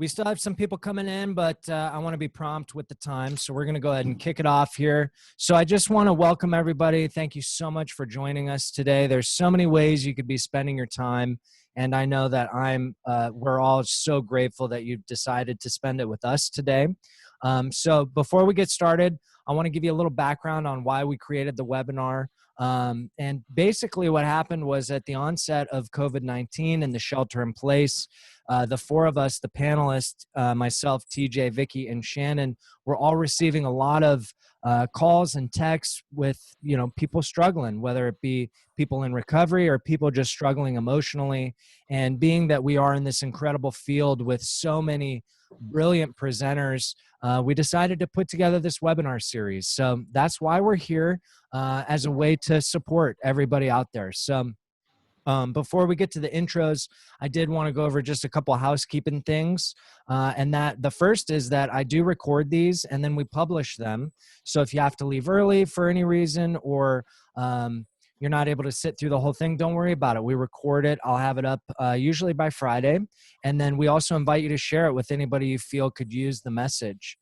We still have some people coming in, but I want to be prompt with the time. So we're going to go ahead and kick it off here. So I just want to welcome everybody. Thank you so much for joining us today. There's so many ways you could be spending your time. And I know that we're all so grateful that you've decided to spend it with us today. So before we get started, I want to give you a little background on why we created the webinar. And basically what happened was at the onset of COVID-19 and the shelter in place, the four of us, the panelists, myself, TJ, Vicky, and Shannon, were all receiving a lot of calls and texts with, people struggling, whether it be people in recovery or people just struggling emotionally. And being that we are in this incredible field with so many brilliant presenters, we decided to put together this webinar series. So that's why we're here, as a way to support everybody out there. So before we get to the intros, I did want to go over just a couple of housekeeping things. And that the first is that I do record these and then we publish them. So if you have to leave early for any reason, or you're not able to sit through the whole thing, don't worry about it. We record it. I'll have it up usually by Friday. And then we also invite you to share it with anybody you feel could use the message.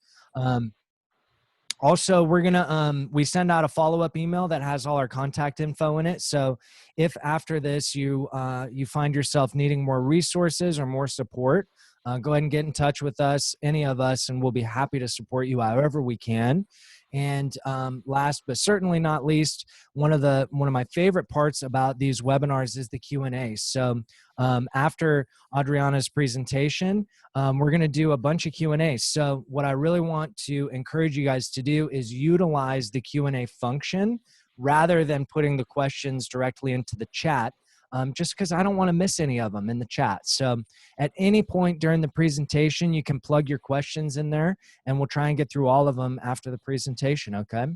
Also, we send out a follow-up email that has all our contact info in it. So if after this you find yourself needing more resources or more support, go ahead and get in touch with us, any of us, and we'll be happy to support you however we can. And last but certainly not least, one of my favorite parts about these webinars is the Q&A. So after Adriana's presentation, we're going to do a bunch of Q&A. So what I really want to encourage you guys to do is utilize the Q&A function rather than putting the questions directly into the chat. Just because I don't want to miss any of them in the chat. So at any point during the presentation, you can plug your questions in there and we'll try and get through all of them after the presentation, okay?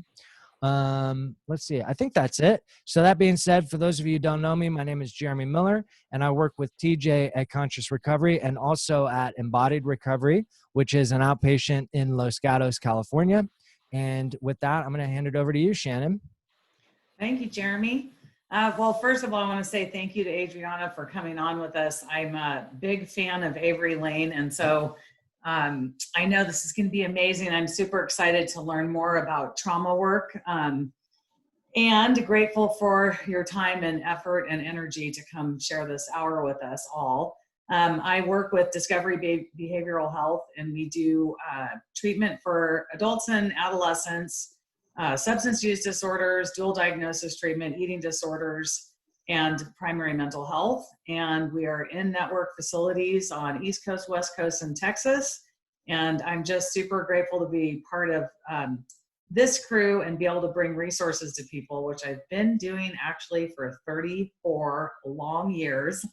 Let's see, I think that's it. So that being said, for those of you who don't know me, my name is Jeremy Miller and I work with TJ at Conscious Recovery and also at Embodied Recovery, which is an outpatient in Los Gatos, California. And with that, I'm going to hand it over to you, Shannon. Thank you, Jeremy. Well, first of all, I want to say thank you to Adriana for coming on with us. I'm a big fan of Avery Lane, and so I know this is going to be amazing. I'm super excited to learn more about trauma work, and grateful for your time and effort and energy to come share this hour with us all. I work with Discovery Behavioral Health, and we do treatment for adults and adolescents, substance use disorders, dual diagnosis treatment, eating disorders, and primary mental health. And we are in network facilities on East Coast, West Coast, and Texas. And I'm just super grateful to be part of this crew and be able to bring resources to people, which I've been doing actually for 34 long years.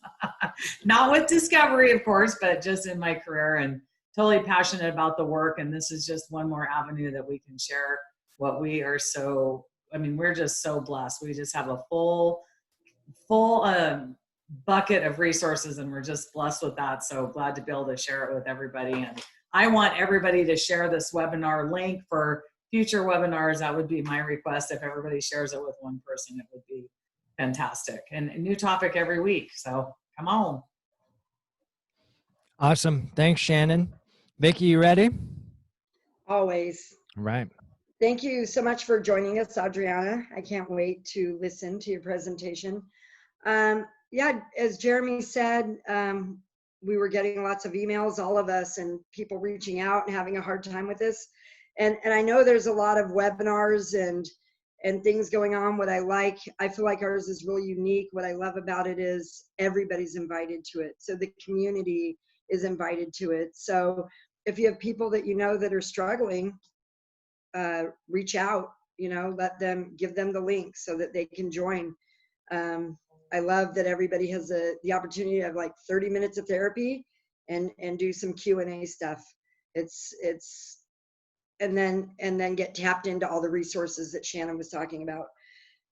Not with Discovery, of course, but just in my career, and totally passionate about the work. And this is just one more avenue that we can share what we are we're just so blessed. We just have a full bucket of resources and we're just blessed with that. So glad to be able to share it with everybody. And I want everybody to share this webinar link for future webinars. That would be my request. If everybody shares it with one person, it would be fantastic. And a new topic every week. So come on. Awesome. Thanks, Shannon. Vicky, you ready? Always. All right. Thank you so much for joining us, Adriana. I can't wait to listen to your presentation. Yeah, as Jeremy said, we were getting lots of emails, all of us, and people reaching out and having a hard time with this. And I know there's a lot of webinars and things going on. I feel like ours is really unique. What I love about it is everybody's invited to it. So the community is invited to it. So if you have people that you know that are struggling, reach out, give them the link so that they can join. I love that everybody has the opportunity to have like 30 minutes of therapy and do some Q&A stuff. And then get tapped into all the resources that Shannon was talking about.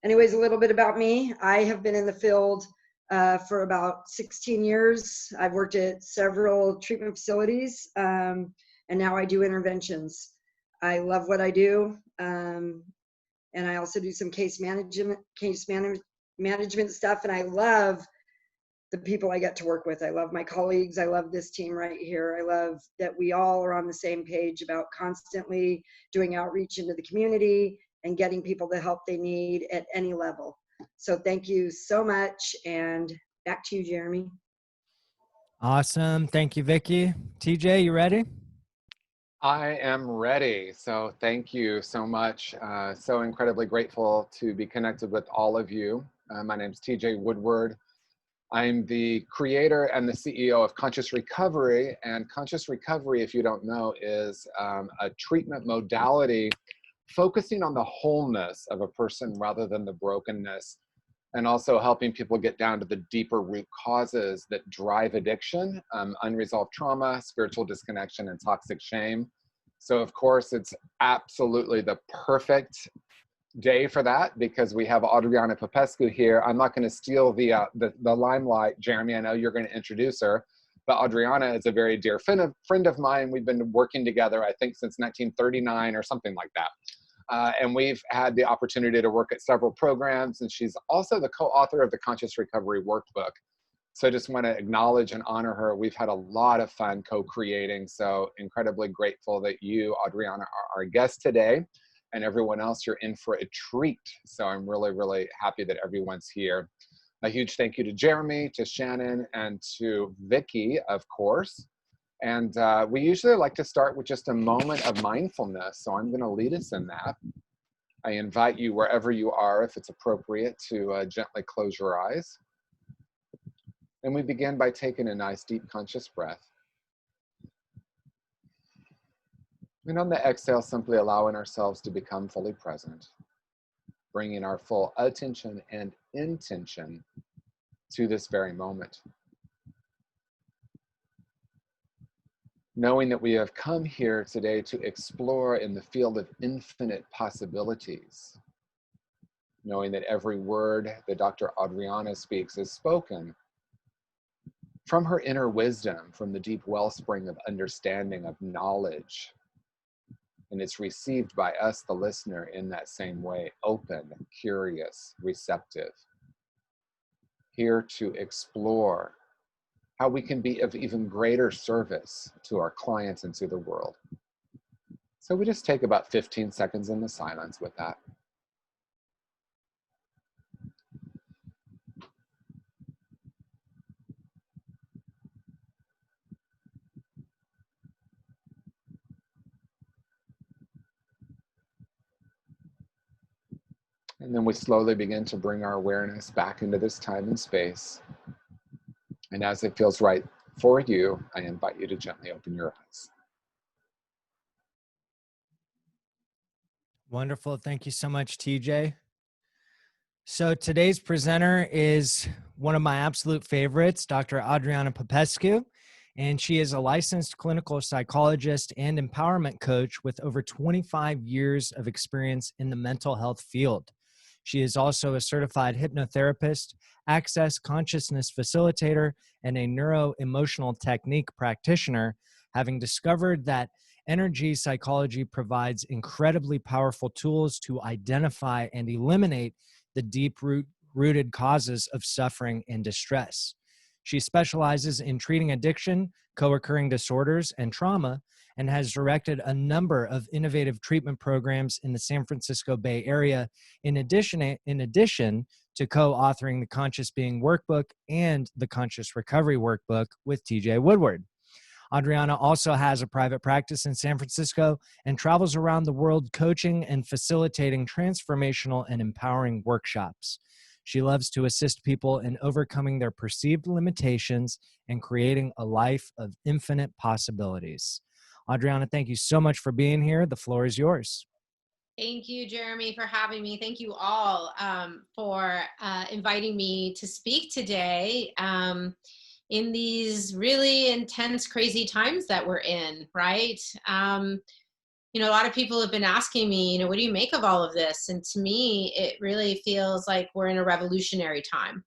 Anyways, a little bit about me. I have been in the field for about 16 years. I've worked at several treatment facilities, and now I do interventions. I love what I do, and I also do some case management stuff. And I love the people I get to work with. I love my colleagues. I love this team right here. I love that we all are on the same page about constantly doing outreach into the community and getting people the help they need at any level. So thank you so much. And back to you, Jeremy. Awesome. Thank you, Vicky. TJ, you ready? I am ready. So thank you so much. So incredibly grateful to be connected with all of you. My name is TJ Woodward. I'm the creator and the CEO of Conscious Recovery. And Conscious Recovery, if you don't know, is a treatment modality focusing on the wholeness of a person rather than the brokenness, and also helping people get down to the deeper root causes that drive addiction, unresolved trauma, spiritual disconnection, and toxic shame. So of course, it's absolutely the perfect day for that because we have Adriana Popescu here. I'm not going to steal the limelight, Jeremy. I know you're going to introduce her, but Adriana is a very dear friend of mine. We've been working together, I think, since 1939 or something like that. And we've had the opportunity to work at several programs, and she's also the co-author of the Conscious Recovery Workbook. So I just want to acknowledge and honor her. We've had a lot of fun co-creating, so incredibly grateful that you, Adriana, are our guest today, and everyone else, you're in for a treat. So I'm really, really happy that everyone's here. A huge thank you to Jeremy, to Shannon, and to Vicky, of course. And we usually like to start with just a moment of mindfulness. So I'm going to lead us in that. I invite you, wherever you are, if it's appropriate, to gently close your eyes. And we begin by taking a nice deep conscious breath. And on the exhale, simply allowing ourselves to become fully present, bringing our full attention and intention to this very moment. Knowing that we have come here today to explore in the field of infinite possibilities. Knowing that every word that Dr. Adriana speaks is spoken from her inner wisdom, from the deep wellspring of understanding, of knowledge. And it's received by us, the listener, in that same way, open, curious, receptive. Here to explore how we can be of even greater service to our clients and to the world. So we just take about 15 seconds in the silence with that. And then we slowly begin to bring our awareness back into this time and space. And as it feels right for you, I invite you to gently open your eyes. Wonderful. Thank you so much, TJ. So today's presenter is one of my absolute favorites, Dr. Adriana Popescu, and she is a licensed clinical psychologist and empowerment coach with over 25 years of experience in the mental health field. She is also a certified hypnotherapist, access consciousness facilitator, and a neuro-emotional technique practitioner, having discovered that energy psychology provides incredibly powerful tools to identify and eliminate the deep-rooted causes of suffering and distress. She specializes in treating addiction, co-occurring disorders, and trauma, and has directed a number of innovative treatment programs in the San Francisco Bay Area, in addition to co-authoring the Conscious Being Workbook and the Conscious Recovery Workbook with TJ Woodward. Adriana also has a private practice in San Francisco and travels around the world coaching and facilitating transformational and empowering workshops. She loves to assist people in overcoming their perceived limitations and creating a life of infinite possibilities. Adriana, thank you so much for being here. The floor is yours. Thank you, Jeremy, for having me. Thank you all for inviting me to speak today in these really intense, crazy times that we're in, right? A lot of people have been asking me, what do you make of all of this? And to me, it really feels like we're in a revolutionary time.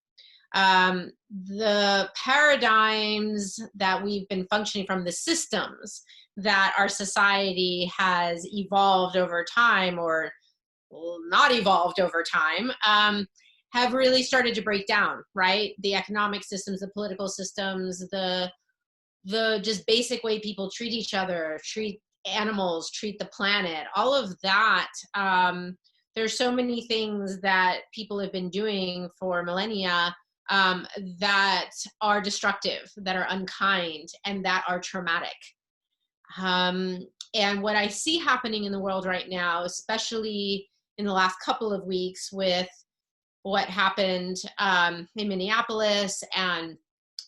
The paradigms that we've been functioning from, the systems that our society has evolved over time or not evolved over time, have really started to break down, right? The economic systems, the political systems, the just basic way people treat each other, treat animals, treat the planet, all of that. There's so many things that people have been doing for millennia that are destructive, that are unkind, and that are traumatic. And what I see happening in the world right now, especially in the last couple of weeks with what happened in Minneapolis and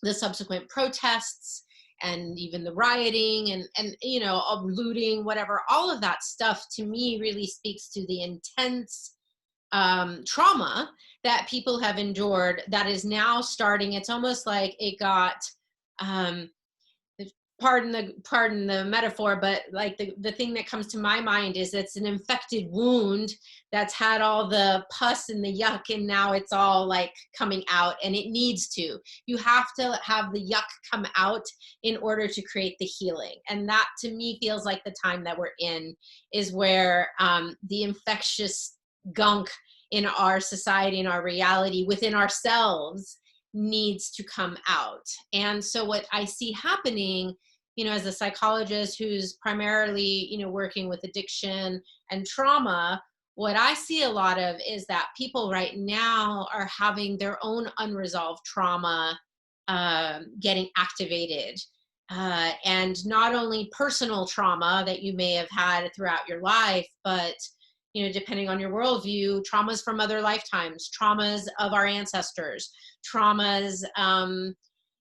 the subsequent protests and even the rioting and you know, looting, whatever, all of that stuff to me really speaks to the intense trauma that people have endured that is now starting. It's almost like it got, pardon the metaphor, but like the thing that comes to my mind is it's an infected wound that's had all the pus and the yuck, and now it's all like coming out, and it needs to. You have to have the yuck come out in order to create the healing. And that to me feels like the time that we're in is where the infectious gunk in our society, in our reality, within ourselves needs to come out. And so what I see happening, you know, as a psychologist who's primarily, you know, working with addiction and trauma, what I see a lot of is that people right now are having their own unresolved trauma getting activated. And not only personal trauma that you may have had throughout your life, but, you know, depending on your worldview, traumas from other lifetimes, traumas of our ancestors, traumas,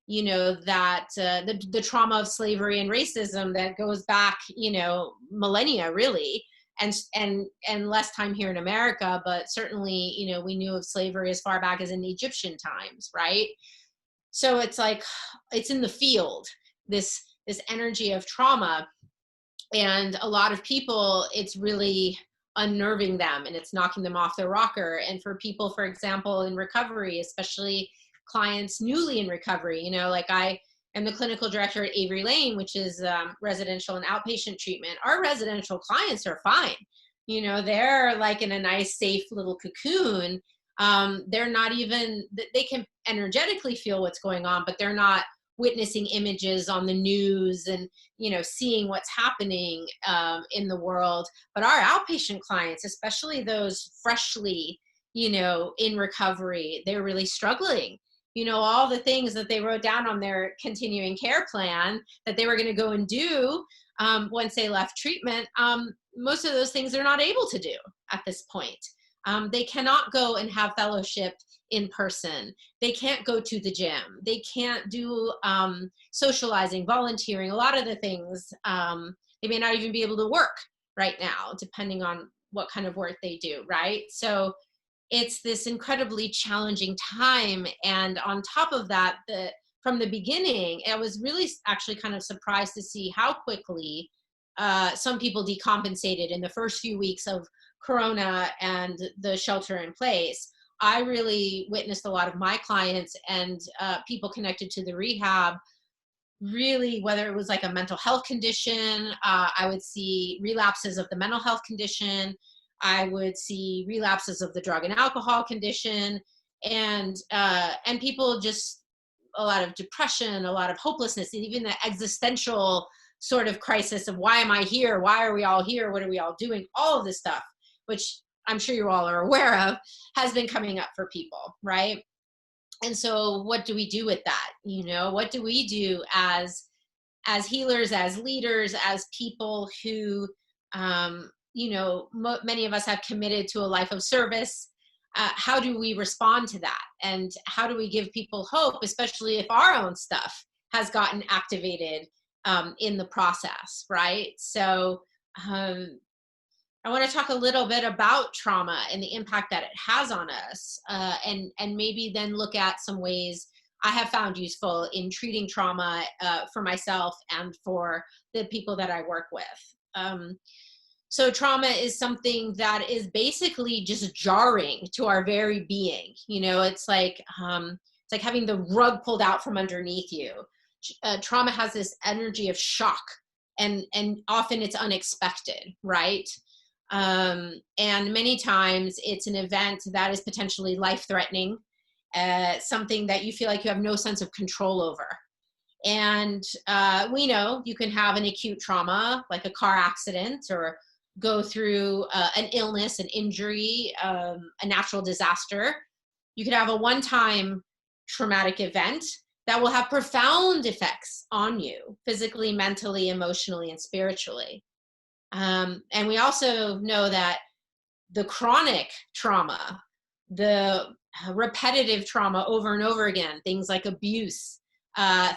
you know, that the trauma of slavery and racism that goes back, you know, millennia really, and less time here in America, but certainly, you know, we knew of slavery as far back as in Egyptian times, right? So it's like, it's in the field, this energy of trauma, and a lot of people, it's really unnerving them and it's knocking them off their rocker. And for people, for example, in recovery, especially clients newly in recovery, you know, like I am the clinical director at Avery Lane, which is residential and outpatient treatment. Our residential clients are fine. You know, they're like in a nice, safe little cocoon. They're not even, they can energetically feel what's going on, but they're not witnessing images on the news and, you know, seeing what's happening in the world. But our outpatient clients, especially those freshly, you know, in recovery, they're really struggling. You know, all the things that they wrote down on their continuing care plan that they were going to go and do once they left treatment, most of those things they're not able to do at this point. They cannot go and have fellowship in person. They can't go to the gym. They can't do socializing, volunteering, a lot of the things. They may not even be able to work right now, depending on what kind of work they do, right? So it's this incredibly challenging time. And on top of that, from the beginning, I was really actually kind of surprised to see how quickly some people decompensated in the first few weeks of Corona and the shelter in place. I really witnessed a lot of my clients and people connected to the rehab, really, whether it was like a mental health condition, I would see relapses of the mental health condition, I would see relapses of the drug and alcohol condition, and people just a lot of depression, a lot of hopelessness, and even the existential sort of crisis of why am I here? Why are we all here? What are we all doing? All of this stuff, which I'm sure you all are aware of, has been coming up for people, right? And so what do we do with that? You know, what do we do as healers, as leaders, as people who, you know, many of us have committed to a life of service? How do we respond to that? And how do we give people hope, especially if our own stuff has gotten activated in the process, right? So I want to talk a little bit about trauma and the impact that it has on us, and maybe then look at some ways I have found useful in treating trauma for myself and for the people that I work with. So trauma is something that is basically just jarring to our very being. You know, it's like having the rug pulled out from underneath you. Trauma has this energy of shock, and often it's unexpected, right? And many times it's an event that is potentially life-threatening, something that you feel like you have no sense of control over. And we know you can have an acute trauma, like a car accident, or go through an illness, an injury, a natural disaster. You could have a one-time traumatic event that will have profound effects on you, physically, mentally, emotionally, and spiritually. And we also know that the chronic trauma, the repetitive trauma over and over again, things like abuse,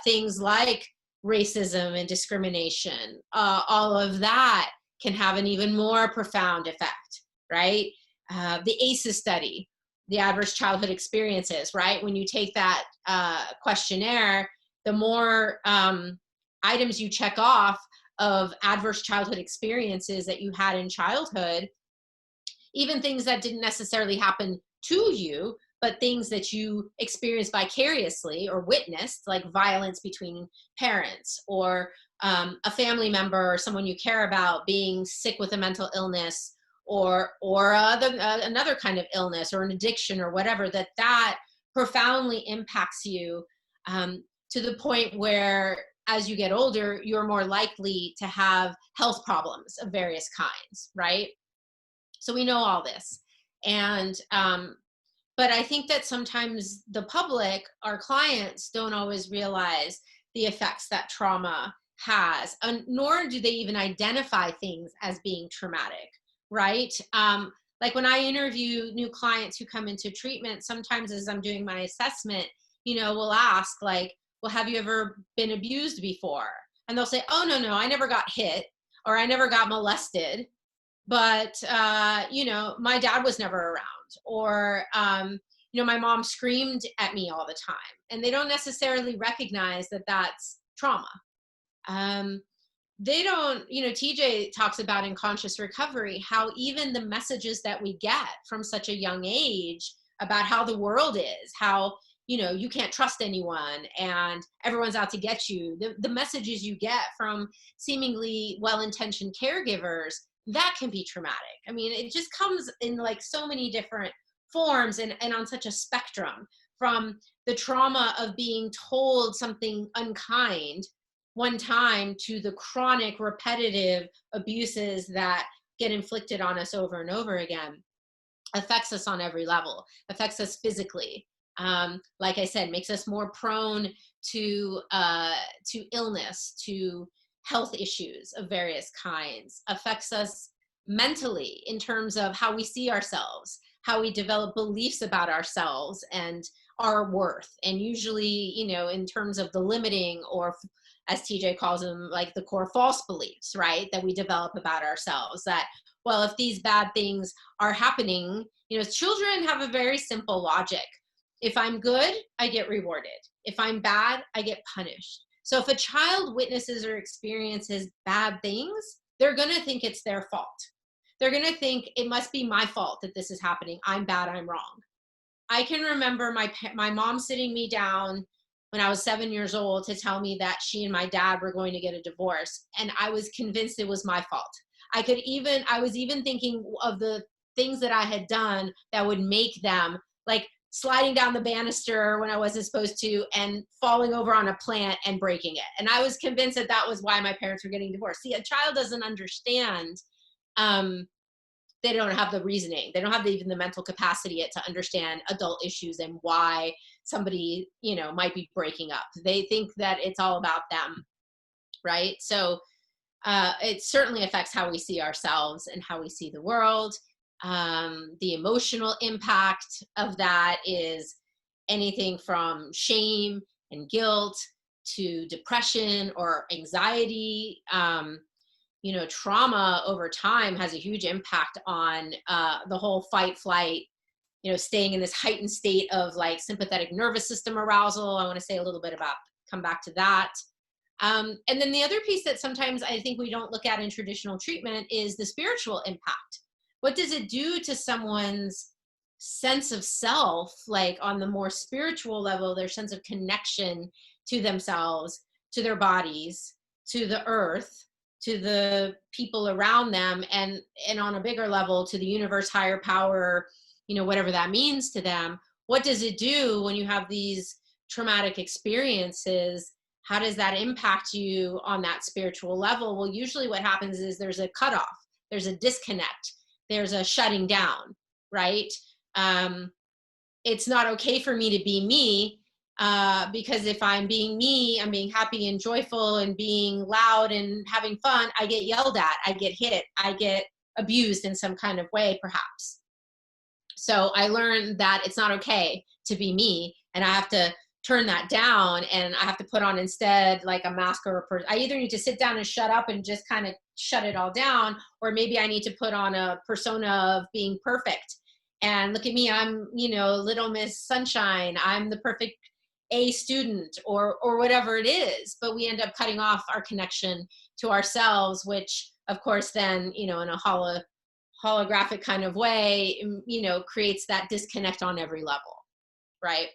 things like racism and discrimination, all of that can have an even more profound effect, right? The ACEs study, the adverse childhood experiences, right? When you take that questionnaire, the more items you check off of adverse childhood experiences that you had in childhood, even things that didn't necessarily happen to you, but things that you experienced vicariously or witnessed, like violence between parents, or a family member or someone you care about being sick with a mental illness, or another kind of illness or an addiction or whatever, that profoundly impacts you, to the point where as you get older, you're more likely to have health problems of various kinds, right? So we know all this. And but I think that sometimes the public, our clients, don't always realize the effects that trauma has, nor do they even identify things as being traumatic, right? Like when I interview new clients who come into treatment, sometimes as I'm doing my assessment, we'll ask like, well, have you ever been abused before? And they'll say, oh, no, I never got hit, or I never got molested, but, my dad was never around, or, my mom screamed at me all the time. And they don't necessarily recognize that that's trauma. They don't, TJ talks about in conscious recovery, how even the messages that we get from such a young age about how the world is, how, you can't trust anyone and everyone's out to get you. The messages you get from seemingly well-intentioned caregivers, that can be traumatic. I mean, it just comes in like so many different forms and on such a spectrum, from the trauma of being told something unkind one time to the chronic repetitive abuses that get inflicted on us over and over again. Affects us on every level, affects us physically. Like I said, makes us more prone to illness, to health issues of various kinds, affects us mentally in terms of how we see ourselves, how we develop beliefs about ourselves and our worth. And usually, in terms of the limiting, or as TJ calls them, like the core false beliefs, right? That we develop about ourselves, that, well, if these bad things are happening, children have a very simple logic. If I'm good, I get rewarded. If I'm bad, I get punished. So if a child witnesses or experiences bad things, they're going to think it's their fault. They're going to think it must be my fault that this is happening. I'm bad, I'm wrong. I can remember my mom sitting me down when I was 7 years old to tell me that she and my dad were going to get a divorce. And I was convinced it was my fault. I was even thinking of the things that I had done that would make them, like sliding down the banister when I wasn't supposed to, and falling over on a plant and breaking it. And I was convinced that was why my parents were getting divorced. See, a child doesn't understand. They don't have the reasoning. They don't have even the mental capacity yet to understand adult issues and why somebody, might be breaking up. They think that it's all about them, right? So it certainly affects how we see ourselves and how we see the world. The emotional impact of that is anything from shame and guilt to depression or anxiety. Trauma over time has a huge impact on the whole fight, flight, staying in this heightened state of like sympathetic nervous system arousal. I want to say a little bit about, come back to that. And then the other piece that sometimes I think we don't look at in traditional treatment is the spiritual impact. What does it do to someone's sense of self, like on the more spiritual level, their sense of connection to themselves, to their bodies, to the earth, to the people around them, and on a bigger level to the universe, higher power, whatever that means to them. What does it do when you have these traumatic experiences? How does that impact you on that spiritual level? Well, usually what happens is there's a cutoff, there's a disconnect, there's a shutting down, right? It's not okay for me to be me, because if I'm being me, I'm being happy and joyful and being loud and having fun, I get yelled at, I get hit, I get abused in some kind of way, perhaps. So I learned that it's not okay to be me, and I have to turn that down, and I have to put on instead like a mask or a person. I either need to sit down and shut up and just kind of shut it all down, or maybe I need to put on a persona of being perfect. And look at me, I'm, Little Miss Sunshine, I'm the perfect A student, or whatever it is. But we end up cutting off our connection to ourselves, which of course then, in a holographic kind of way, creates that disconnect on every level, right?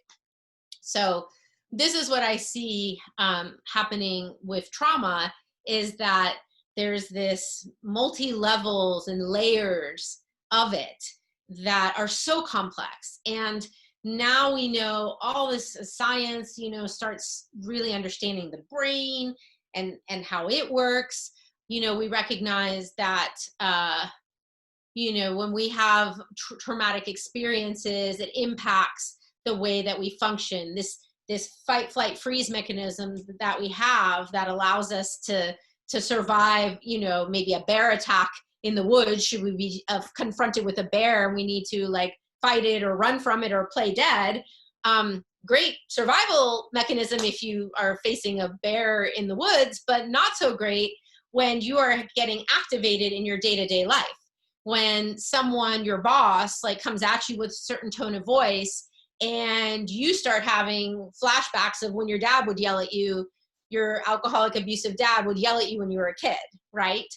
So this is what I see happening with trauma, is that there's this multi-levels and layers of it that are so complex. And now we know all this science, starts really understanding the brain and how it works. We recognize that, when we have traumatic experiences, it impacts the way that we function. This fight, flight, freeze mechanism that we have that allows us to survive, maybe a bear attack in the woods. Should we be confronted with a bear and we need to like fight it or run from it or play dead? Great survival mechanism if you are facing a bear in the woods, but not so great when you are getting activated in your day-to-day life. When someone, your boss, like comes at you with a certain tone of voice, and you start having flashbacks of when your dad would yell at you, your alcoholic abusive dad would yell at you when you were a kid, right?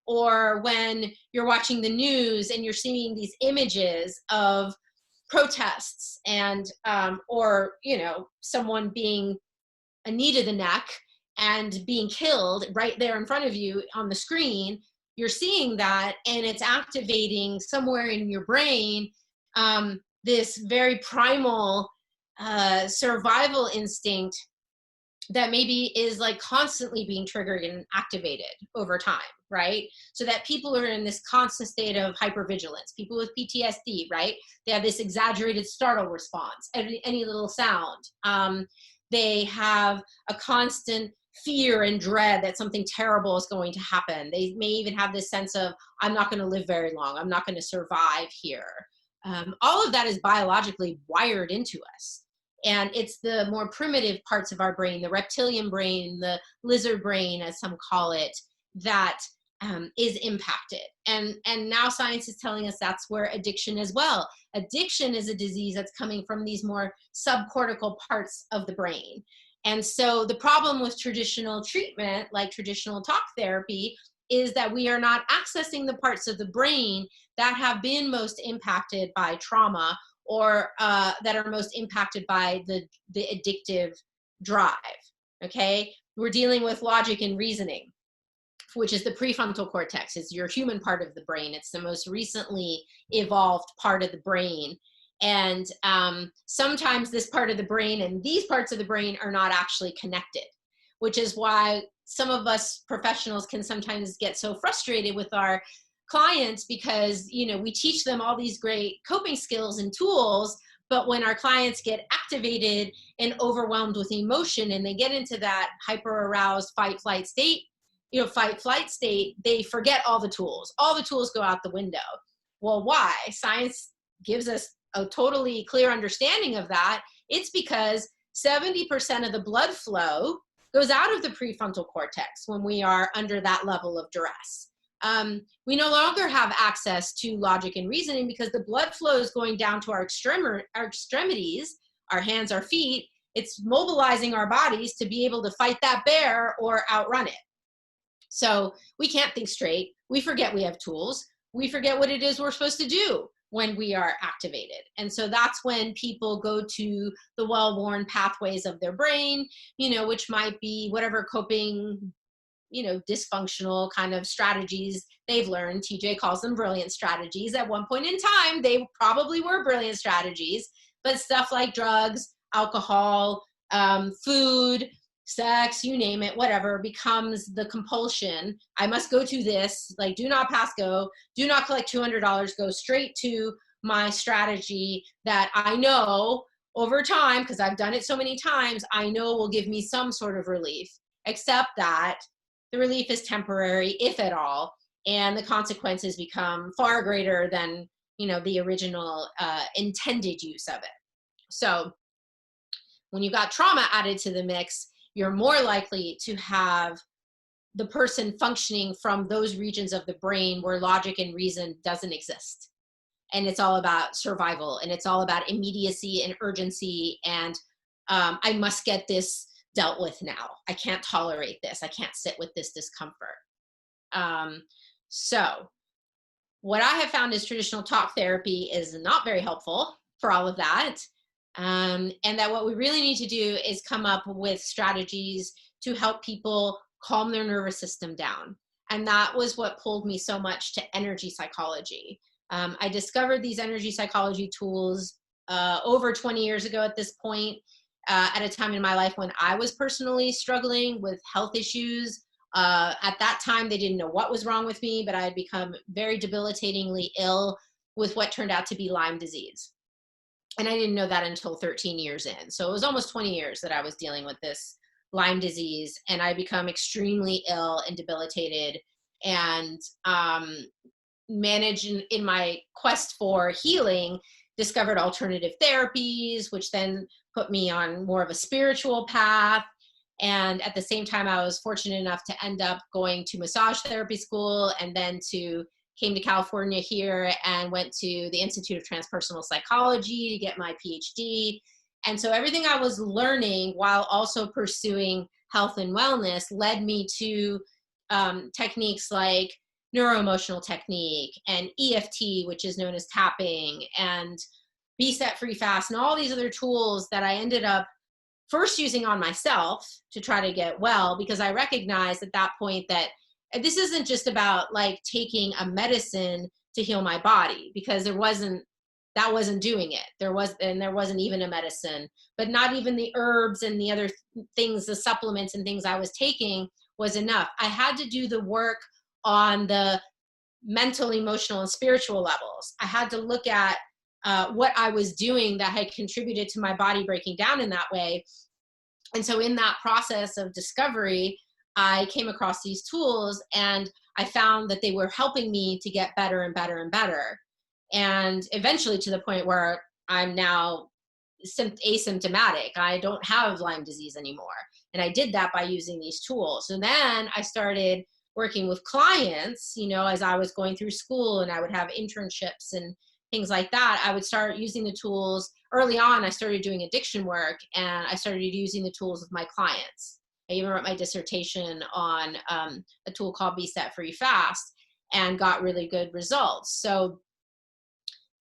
Or when you're watching the news and you're seeing these images of protests and, or, someone being a knee to the neck and being killed right there in front of you on the screen, you're seeing that, and it's activating somewhere in your brain this very primal survival instinct that maybe is like constantly being triggered and activated over time, right? So that people are in this constant state of hypervigilance. People with PTSD, right? They have this exaggerated startle response, any little sound. They have a constant fear and dread that something terrible is going to happen. They may even have this sense of, I'm not going to live very long. I'm not going to survive here. All of that is biologically wired into us. And it's the more primitive parts of our brain, the reptilian brain, the lizard brain, as some call it, that is impacted. And now science is telling us that's where addiction as well. Addiction is a disease that's coming from these more subcortical parts of the brain. And so the problem with traditional treatment, like traditional talk therapy, is that we are not accessing the parts of the brain that have been most impacted by trauma, or that are most impacted by the addictive drive, okay? We're dealing with logic and reasoning, which is the prefrontal cortex. It's your human part of the brain. It's the most recently evolved part of the brain. And sometimes this part of the brain and these parts of the brain are not actually connected, which is why some of us professionals can sometimes get so frustrated with our clients, because we teach them all these great coping skills and tools, but when our clients get activated and overwhelmed with emotion and they get into that hyper aroused fight flight state, they forget all the tools. All the tools go out the window. Well, why? Science gives us a totally clear understanding of that. It's because 70% of the blood flow goes out of the prefrontal cortex when we are under that level of duress. We no longer have access to logic and reasoning because the blood flow is going down to our extremities, our hands, our feet. It's mobilizing our bodies to be able to fight that bear or outrun it. So we can't think straight. We forget we have tools. We forget what it is we're supposed to do when we are activated. And so that's when people go to the well-worn pathways of their brain, which might be whatever coping dysfunctional kind of strategies they've learned. TJ calls them brilliant strategies. At one point in time, they probably were brilliant strategies, but stuff like drugs, alcohol, food, sex, you name it, whatever, becomes the compulsion. I must go to this, like, do not pass go, do not collect $200, go straight to my strategy that I know over time, because I've done it so many times, I know will give me some sort of relief, except that the relief is temporary, if at all, and the consequences become far greater than, the original intended use of it. So when you've got trauma added to the mix, you're more likely to have the person functioning from those regions of the brain where logic and reason doesn't exist. And it's all about survival, and it's all about immediacy and urgency. And I must get this dealt with now. I can't tolerate this. I can't sit with this discomfort. So what I have found is traditional talk therapy is not very helpful for all of that. And that what we really need to do is come up with strategies to help people calm their nervous system down. And that was what pulled me so much to energy psychology. I discovered these energy psychology tools over 20 years ago at this point, at a time in my life when I was personally struggling with health issues. At that time, they didn't know what was wrong with me, but I had become very debilitatingly ill with what turned out to be Lyme disease. And I didn't know that until 13 years in. So it was almost 20 years that I was dealing with this Lyme disease, and I become extremely ill and debilitated, and managed in my quest for healing, discovered alternative therapies, which then put me on more of a spiritual path. And at the same time, I was fortunate enough to end up going to massage therapy school, and then came to California here and went to the Institute of Transpersonal Psychology to get my PhD. And so everything I was learning while also pursuing health and wellness led me to techniques like neuroemotional technique and EFT, which is known as tapping, and Be Set Free Fast, and all these other tools that I ended up first using on myself to try to get well, because I recognized at that point that this isn't just about like taking a medicine to heal my body, because that wasn't doing it. There wasn't even a medicine, but not even the herbs and the other things, the supplements and things I was taking was enough. I had to do the work on the mental, emotional, and spiritual levels. I had to look at what I was doing that had contributed to my body breaking down in that way. And so in that process of discovery, I came across these tools, and I found that they were helping me to get better and better and better. And eventually to the point where I'm now asymptomatic. I don't have Lyme disease anymore. And I did that by using these tools. So then I started working with clients, as I was going through school, and I would have internships and things like that. I would start using the tools. Early on, I started doing addiction work, and I started using the tools with my clients. I even wrote my dissertation on a tool called Be Set Free Fast, and got really good results. So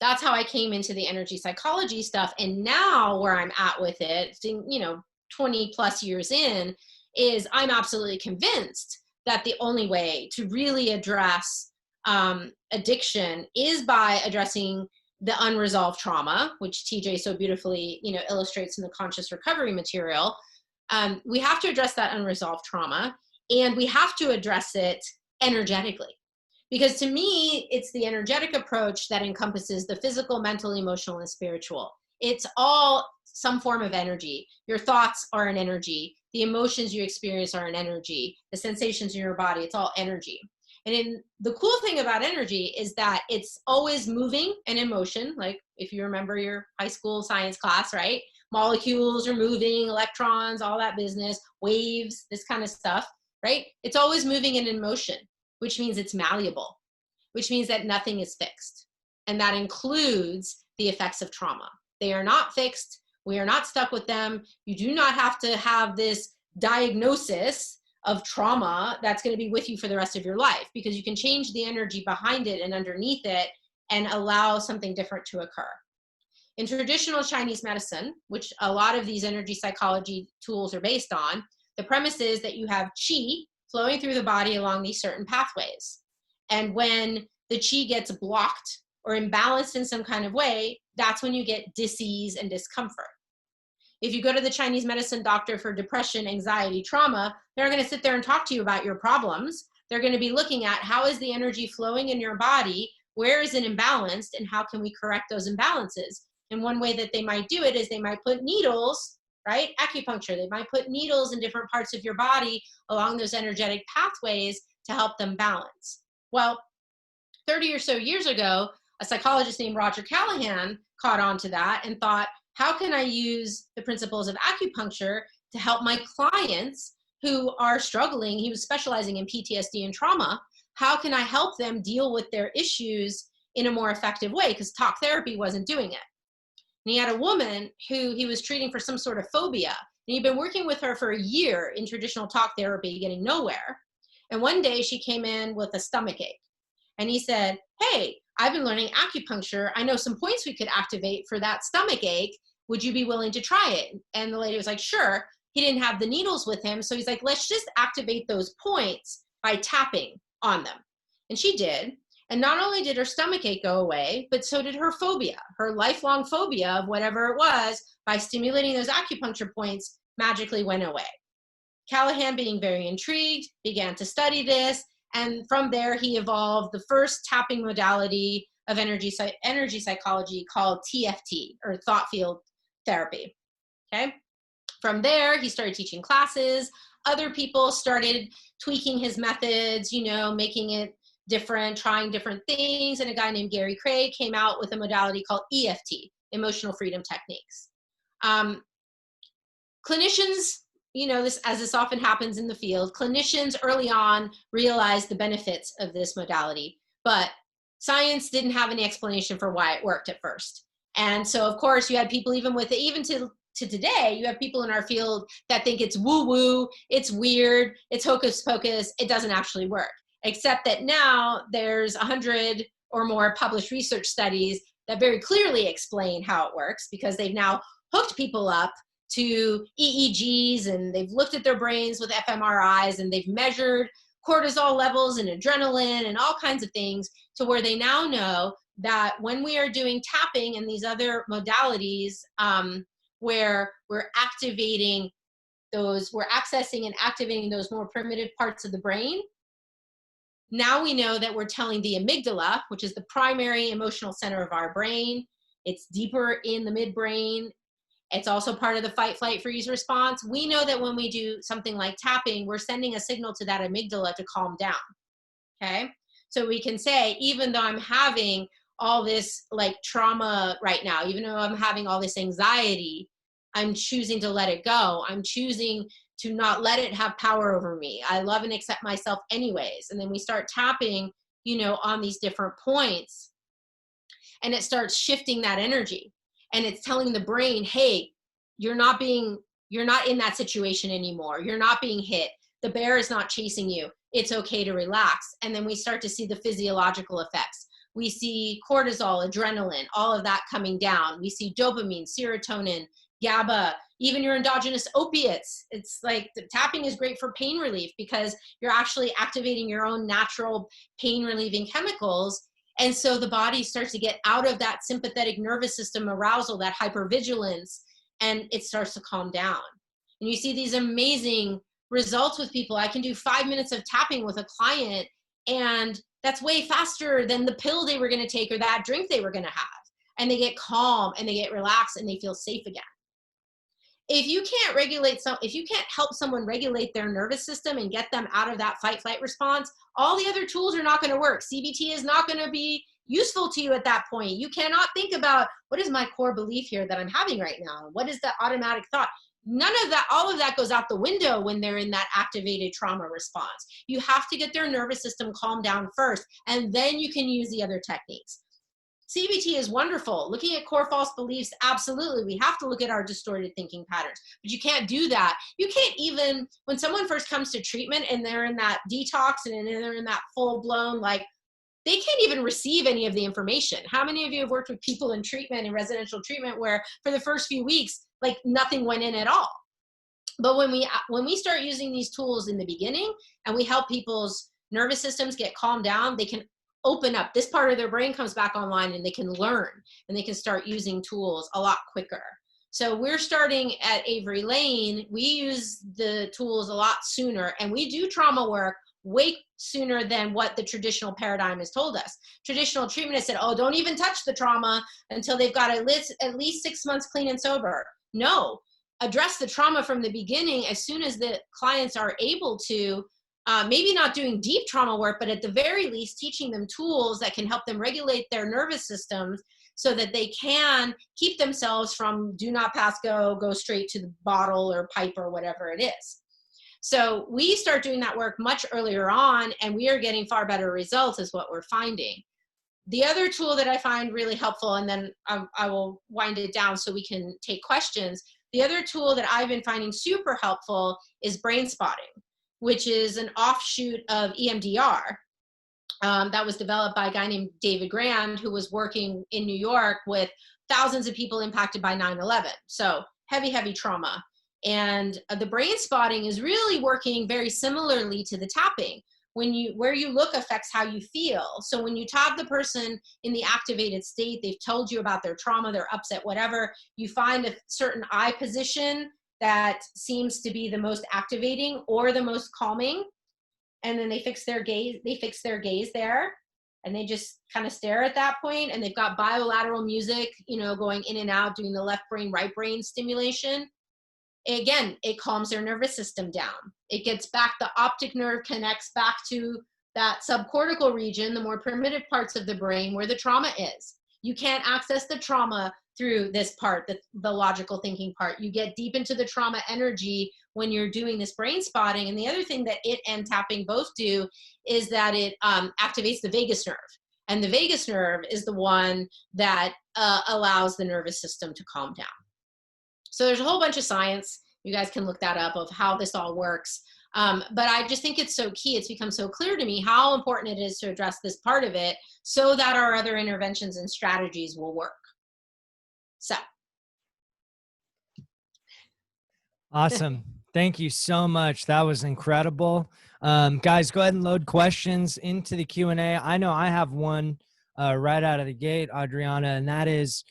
that's how I came into the energy psychology stuff. And now where I'm at with it, 20 plus years in, is I'm absolutely convinced that the only way to really address addiction is by addressing the unresolved trauma, which TJ so beautifully, illustrates in the conscious recovery material. We have to address that unresolved trauma, and we have to address it energetically. Because to me, it's the energetic approach that encompasses the physical, mental, emotional, and spiritual. It's all some form of energy. Your thoughts are an energy. The emotions you experience are an energy. The sensations in your body, it's all energy. And the cool thing about energy is that it's always moving and in motion. Like if you remember your high school science class, right? Molecules are moving, electrons, all that business, waves, this kind of stuff, right? It's always moving and in motion, which means it's malleable, which means that nothing is fixed. And that includes the effects of trauma. They are not fixed. We are not stuck with them. You do not have to have this diagnosis of trauma that's going to be with you for the rest of your life, because you can change the energy behind it and underneath it and allow something different to occur. In traditional Chinese medicine, which a lot of these energy psychology tools are based on, the premise is that you have qi flowing through the body along these certain pathways. And when the chi gets blocked or imbalanced in some kind of way, that's when you get dis-ease and discomfort. If you go to the Chinese medicine doctor for depression, anxiety, trauma, they're going to sit there and talk to you about your problems. They're going to be looking at how is the energy flowing in your body, where is it imbalanced, and how can we correct those imbalances. And one way that they might do it is they might put needles, right? Acupuncture. They might put needles in different parts of your body along those energetic pathways to help them balance. Well, 30 or so years ago, a psychologist named Roger Callahan caught on to that and thought, how can I use the principles of acupuncture to help my clients who are struggling? He was specializing in PTSD and trauma. How can I help them deal with their issues in a more effective way? Because talk therapy wasn't doing it. And he had a woman who he was treating for some sort of phobia. And he'd been working with her for a year in traditional talk therapy, getting nowhere. And one day she came in with a stomach ache. And he said, hey, I've been learning acupuncture. I know some points we could activate for that stomach ache. Would you be willing to try it? And the lady was like, sure. He didn't have the needles with him. So he's like, let's just activate those points by tapping on them. And she did. And not only did her stomach ache go away, but so did her phobia, her lifelong phobia of whatever it was, by stimulating those acupuncture points, magically went away. Callahan, being very intrigued, began to study this. And from there, he evolved the first tapping modality of energy psychology called TFT, or thought field therapy. Okay. From there, he started teaching classes. Other people started tweaking his methods, you know, making it different, trying different things. And a guy named Gary Craig came out with a modality called EFT, emotional freedom techniques. Clinicians, you know, this, as this often happens in the field, clinicians early on realized the benefits of this modality, but science didn't have any explanation for why it worked at first. And so, of course, you had people even to today, you have people in our field that think it's woo-woo, it's weird, it's hocus pocus, it doesn't actually work. Except that now there's 100 or more published research studies that very clearly explain how it works, because they've now hooked people up to EEGs and they've looked at their brains with fMRIs and they've measured cortisol levels and adrenaline and all kinds of things, to where they now know that when we are doing tapping and these other modalities, where we're activating those, we're accessing and activating those more primitive parts of the brain, now we know that we're telling the amygdala, which is the primary emotional center of our brain. It's deeper in the midbrain. It's also part of the fight, flight, freeze response. We know that when we do something like tapping, we're sending a signal to that amygdala to calm down, okay? So we can say, even though I'm having all this like trauma right now, even though I'm having all this anxiety, I'm choosing to let it go. I'm choosing to not let it have power over me. I love and accept myself anyways. And then we start tapping, you know, on these different points, and it starts shifting that energy. And it's telling the brain, hey, you're not in that situation anymore. You're not being hit. The bear is not chasing you. It's okay to relax. And then we start to see the physiological effects. We see cortisol, adrenaline, all of that coming down. We see dopamine, serotonin, GABA, even your endogenous opiates. It's like the tapping is great for pain relief, because you're actually activating your own natural pain relieving chemicals. And so the body starts to get out of that sympathetic nervous system arousal, that hypervigilance, and it starts to calm down. And you see these amazing results with people. I can do 5 minutes of tapping with a client, and that's way faster than the pill they were going to take or that drink they were going to have. And they get calm and they get relaxed and they feel safe again. If you can't help someone regulate their nervous system and get them out of that fight flight response, all the other tools are not going to work. CBT is not going to be useful to you at that point. You cannot think about, what is my core belief here that I'm having right now? What is the automatic thought? None of that, all of that goes out the window when they're in that activated trauma response. You have to get their nervous system calmed down first, and then you can use the other techniques. CBT is wonderful. Looking at core false beliefs, absolutely. We have to look at our distorted thinking patterns, but you can't do that. You can't even, when someone first comes to treatment and they're in that detox and they're in that full blown, like, they can't even receive any of the information. How many of you have worked with people in treatment, in residential treatment, where for the first few weeks, like nothing went in at all? But when we start using these tools in the beginning and we help people's nervous systems get calmed down, they can open up. This part of their brain comes back online and they can learn and they can start using tools a lot quicker. So we're starting at Avery Lane. We use the tools a lot sooner, and we do trauma work way sooner than what the traditional paradigm has told us. Traditional treatment has said, oh, don't even touch the trauma until they've got at least 6 months clean and sober. No, address the trauma from the beginning as soon as the clients are able to, maybe not doing deep trauma work, but at the very least teaching them tools that can help them regulate their nervous systems so that they can keep themselves from do not pass go straight to the bottle or pipe or whatever it is. So we start doing that work much earlier on, and we are getting far better results is what we're finding. The other tool that I find really helpful, and then I will wind it down so we can take questions. The other tool that I've been finding super helpful is brain spotting, which is an offshoot of EMDR. That was developed by a guy named David Grand, who was working in New York with thousands of people impacted by 9/11. So heavy trauma. And the brain spotting is really working very similarly to the tapping. Where you look affects how you feel. So when you tap the person in the activated state, they've told you about their trauma, they're upset, whatever, you find a certain eye position that seems to be the most activating or the most calming. And then they fix their gaze there, and they just kind of stare at that point, and they've got bilateral music, going in and out, doing the left brain, right brain stimulation. Again, it calms their nervous system down. It gets back, the optic nerve connects back to that subcortical region, the more primitive parts of the brain where the trauma is. You can't access the trauma through this part, the logical thinking part. You get deep into the trauma energy when you're doing this brain spotting. And the other thing that it and tapping both do is that it activates the vagus nerve. And the vagus nerve is the one that allows the nervous system to calm down. So there's a whole bunch of science. You guys can look that up of how this all works. But I just think it's so key. It's become so clear to me how important it is to address this part of it so that our other interventions and strategies will work. So. Awesome. Thank you so much. That was incredible. Guys, go ahead and load questions into the Q&A. I know I have one right out of the gate, Adriana, and that is,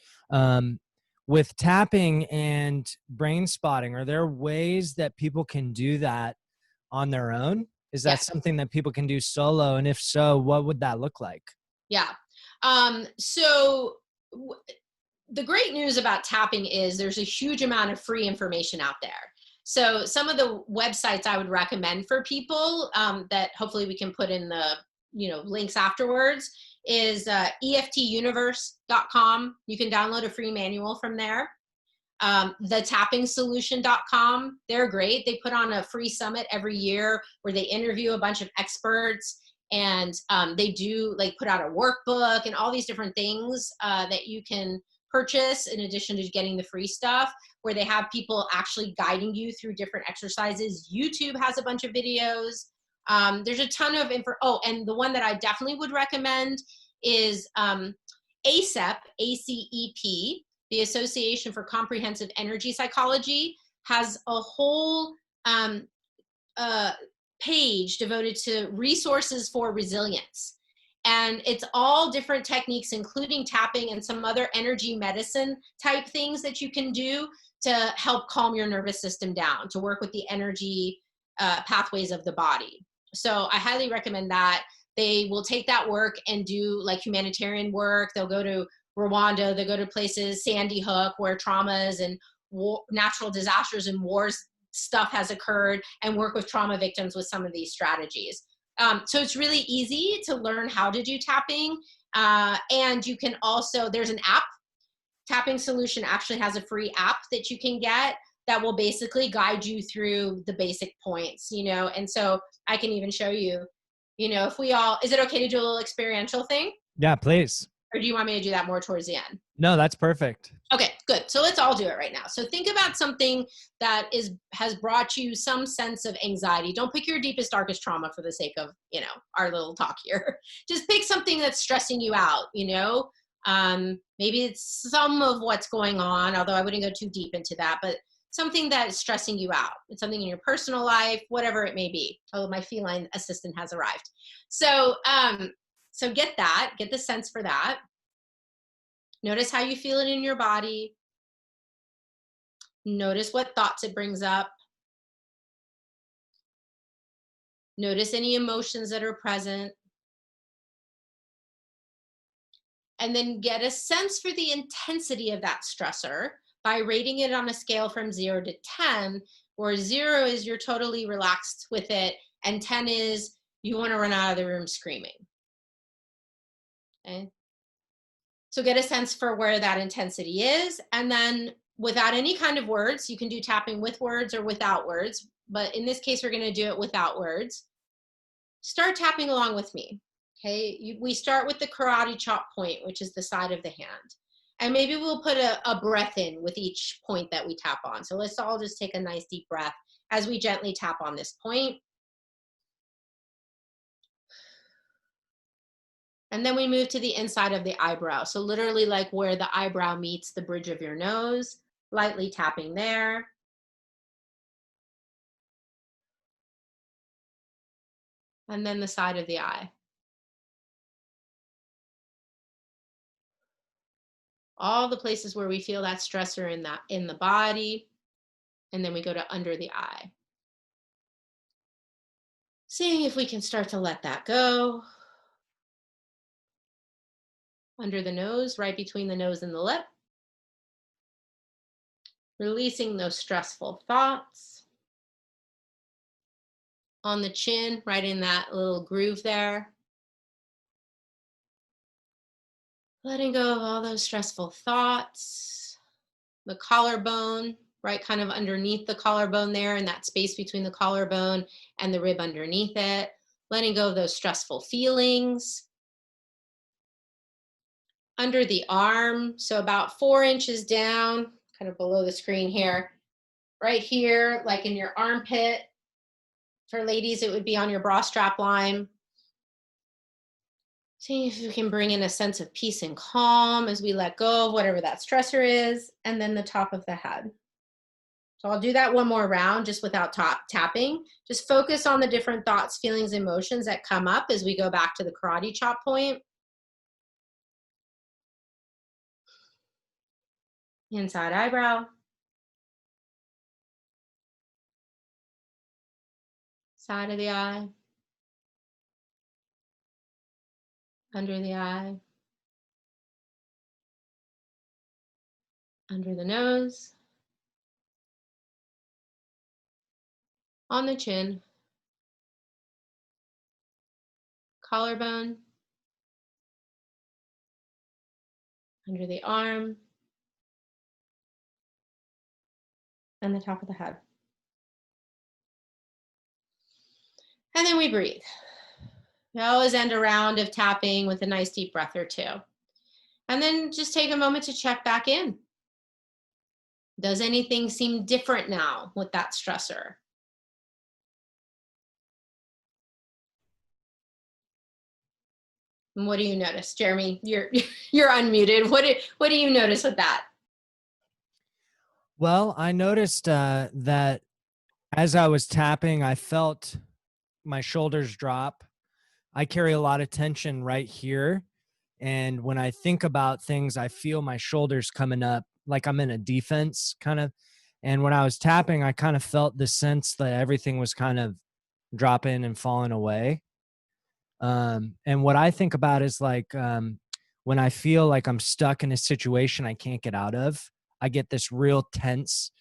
with tapping and brain spotting, are there ways that people can do that on their own? Is that something that people can do solo? And if so, what would that look like? Yeah. So the great news about tapping is there's a huge amount of free information out there. So some of the websites I would recommend for people that hopefully we can put in the links afterwards is EFTuniverse.com. You can download a free manual from there. TheTappingSolution.com. They're great. They put on a free summit every year where they interview a bunch of experts, and they do put out a workbook and all these different things that you can purchase in addition to getting the free stuff, where they have people actually guiding you through different exercises. YouTube has a bunch of videos. There's a ton of info. Oh, and the one that I definitely would recommend is ACEP, ACEP, the Association for Comprehensive Energy Psychology, has a whole page devoted to resources for resilience. And it's all different techniques, including tapping and some other energy medicine type things that you can do to help calm your nervous system down, to work with the energy pathways of the body. So I highly recommend that. They will take that work and do humanitarian work. They'll go to Rwanda, they'll go to places, Sandy Hook, where traumas and natural disasters and wars stuff has occurred, and work with trauma victims with some of these strategies. So it's really easy to learn how to do tapping. And you can also, there's an app. Tapping Solution actually has a free app that you can get that will basically guide you through the basic points, and so I can even show you, if we all, is it okay to do a little experiential thing? Yeah, please. Or do you want me to do that more towards the end? No, that's perfect. Okay, good. So let's all do it right now. So think about something that has brought you some sense of anxiety. Don't pick your deepest, darkest trauma for the sake of, our little talk here. Just pick something that's stressing you out, maybe it's some of what's going on, although I wouldn't go too deep into that, but something that is stressing you out. It's something in your personal life, whatever it may be. Oh, my feline assistant has arrived. So, so get the sense for that. Notice how you feel it in your body. Notice what thoughts it brings up. Notice any emotions that are present. And then get a sense for the intensity of that stressor by rating it on a scale from 0 to 10, where 0 is you're totally relaxed with it, and 10 is you want to run out of the room screaming. Okay? So get a sense for where that intensity is, and then without any kind of words, you can do tapping with words or without words, but in this case, we're going to do it without words. Start tapping along with me. Okay, we start with the karate chop point, which is the side of the hand. And maybe we'll put a breath in with each point that we tap on. So let's all just take a nice deep breath as we gently tap on this point. And then we move to the inside of the eyebrow. So literally like where the eyebrow meets the bridge of your nose, lightly tapping there. And then the side of the eye. All the places where we feel that stressor in the body, and then we go to under the eye. Seeing if we can start to let that go. Under the nose, right between the nose and the lip. Releasing those stressful thoughts. On the chin, right in that little groove there. Letting go of all those stressful thoughts. The collarbone, right kind of underneath the collarbone there, in that space between the collarbone and the rib underneath it. Letting go of those stressful feelings. Under the arm, so about 4 inches down, kind of below the screen here. Right here, like in your armpit. For ladies, it would be on your bra strap line. See if you can bring in a sense of peace and calm as we let go of whatever that stressor is, and then the top of the head. So I'll do that one more round just without tapping. Just focus on the different thoughts, feelings, emotions that come up as we go back to the karate chop point. Inside eyebrow. Side of the eye. Under the eye. Under the nose. On the chin. Collarbone. Under the arm. And the top of the head. And then we breathe. We always end a round of tapping with a nice deep breath or two. And then just take a moment to check back in. Does anything seem different now with that stressor? And what do you notice? Jeremy, you're unmuted. What do you notice with that? Well, I noticed that as I was tapping, I felt my shoulders drop. I carry a lot of tension right here. And when I think about things, I feel my shoulders coming up like I'm in a defense kind of. And when I was tapping, I kind of felt the sense that everything was kind of dropping and falling away. And what I think about is like when I feel like I'm stuck in a situation I can't get out of, I get this real tense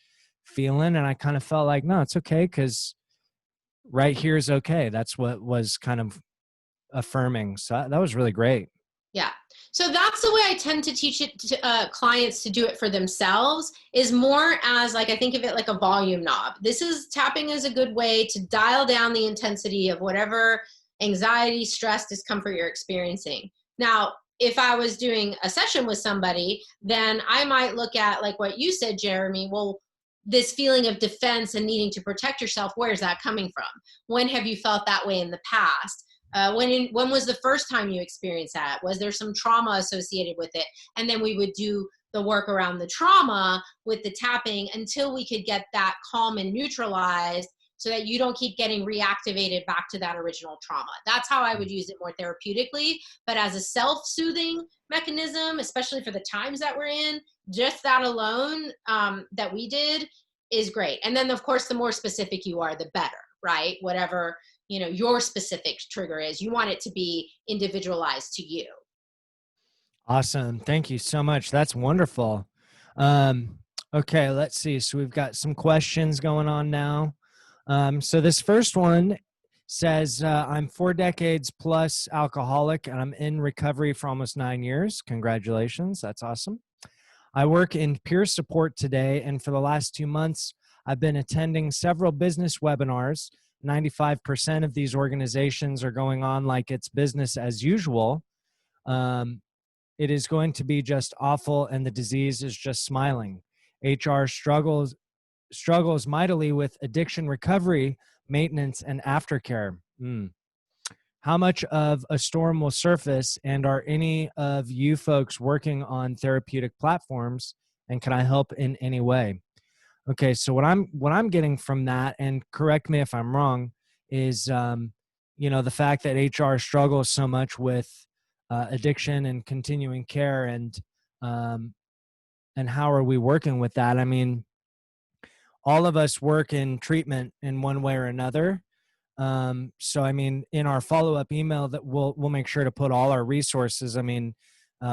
feeling. And I kind of felt like, no, it's okay, because right here is okay. That's what was kind of affirming. So that was really great. Yeah. So that's the way I tend to teach it to clients to do it for themselves, is more as like, I think of it like a volume knob. Tapping is a good way to dial down the intensity of whatever anxiety, stress, discomfort you're experiencing. Now, if I was doing a session with somebody, then I might look at like what you said, Jeremy. Well, this feeling of defense and needing to protect yourself, where's that coming from? When have you felt that way in the past? When was the first time you experienced that? Was there some trauma associated with it? And then we would do the work around the trauma with the tapping until we could get that calm and neutralized, so that you don't keep getting reactivated back to that original trauma. That's how I would use it more therapeutically. But as a self-soothing mechanism, especially for the times that we're in, just that alone that we did is great. And then, of course, the more specific you are, the better, right? Whatever, you know, your specific trigger is, you want it to be individualized to you. Awesome. Thank you so much. That's wonderful. Okay, let's see. So we've got some questions going on now. So this first one says, I'm 4 decades plus alcoholic and I'm in recovery for almost 9 years. Congratulations. That's awesome. I work in peer support today, and for the last 2 months, I've been attending several business webinars. 95% of these organizations are going on like it's business as usual. It is going to be just awful, and the disease is just smiling. HR struggles mightily with addiction recovery, maintenance, and aftercare. How much of a storm will surface, and are any of you folks working on therapeutic platforms, and can I help in any way? Okay, so what I'm getting from that, and correct me if I'm wrong, is the fact that HR struggles so much with addiction and continuing care, and how are we working with that? I mean, all of us work in treatment in one way or another. So, I mean, in our follow-up email that we'll make sure to put all our resources. I mean,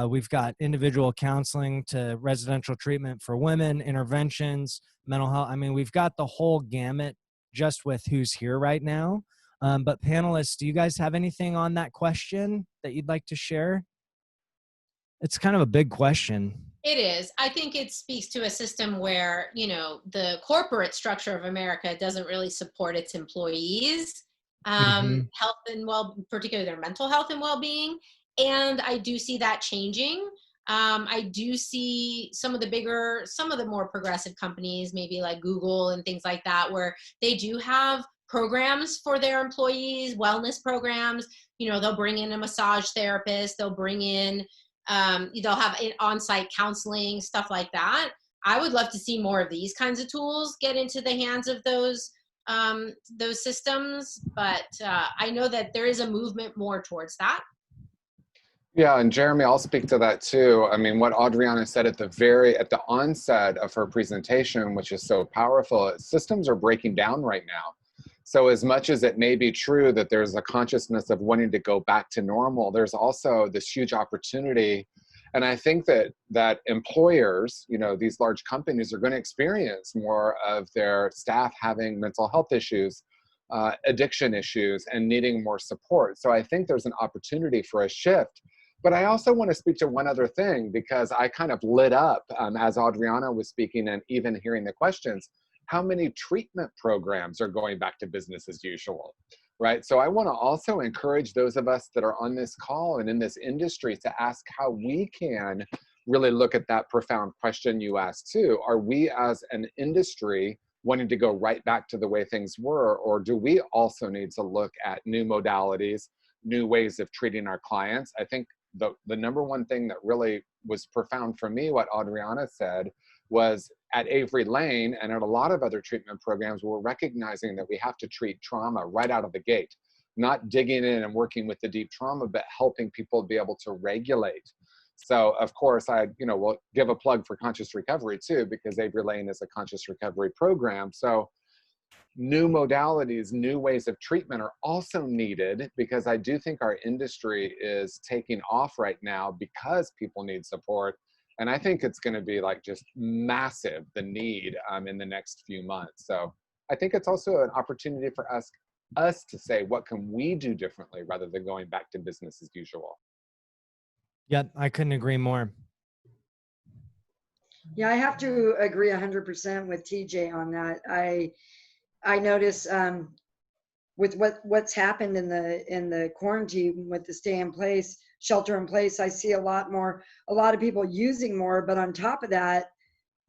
we've got individual counseling to residential treatment for women, interventions, mental health. I mean, we've got the whole gamut just with who's here right now. But panelists, do you guys have anything on that question that you'd like to share? It's kind of a big question. It is. I think it speaks to a system where, you know, the corporate structure of America doesn't really support its employees' health and particularly their mental health and well-being. And I do see that changing. I do see some of the more progressive companies, maybe like Google and things like that, where they do have programs for their employees, wellness programs. You know, they'll bring in a massage therapist, they'll bring in they'll have on-site counseling, stuff like that. I would love to see more of these kinds of tools get into the hands of those systems, but I know that there is a movement more towards that. Yeah, and Jeremy, I'll speak to that too. I mean, what Adriana said at the onset of her presentation, which is so powerful, systems are breaking down right now. So as much as it may be true that there's a consciousness of wanting to go back to normal, there's also this huge opportunity. And I think that employers, you know, these large companies are going to experience more of their staff having mental health issues, addiction issues, and needing more support. So I think there's an opportunity for a shift. But I also want to speak to one other thing, because I kind of lit up as Adriana was speaking and even hearing the questions. How many treatment programs are going back to business as usual, right? So I want to also encourage those of us that are on this call and in this industry to ask how we can really look at that profound question you asked too. Are we as an industry wanting to go right back to the way things were, or do we also need to look at new modalities, new ways of treating our clients? I think the number one thing that really was profound for me, what Adriana said, was at Avery Lane and at a lot of other treatment programs, we're recognizing that we have to treat trauma right out of the gate, not digging in and working with the deep trauma, but helping people be able to regulate. So of course, will give a plug for conscious recovery too, because Avery Lane is a conscious recovery program. So new modalities, new ways of treatment are also needed, because I do think our industry is taking off right now because people need support. And I think it's going to be like just massive, the need in the next few months. So I think it's also an opportunity for us to say, what can we do differently rather than going back to business as usual? Yep, I couldn't agree more. Yeah, I have to agree 100% with TJ on that. I notice with what's happened in the quarantine with the shelter in place, I see a lot of people using more, but on top of that,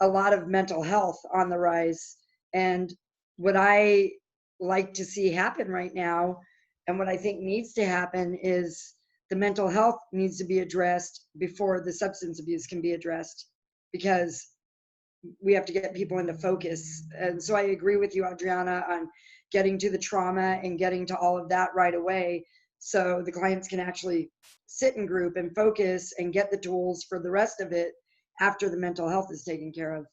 a lot of mental health on the rise. And what I like to see happen right now, and what I think needs to happen, is the mental health needs to be addressed before the substance abuse can be addressed. because we have to get people into focus. And so I agree with you, Adriana, on getting to the trauma and getting to all of that right away, so the clients can actually sit in group and focus and get the tools for the rest of it after the mental health is taken care of.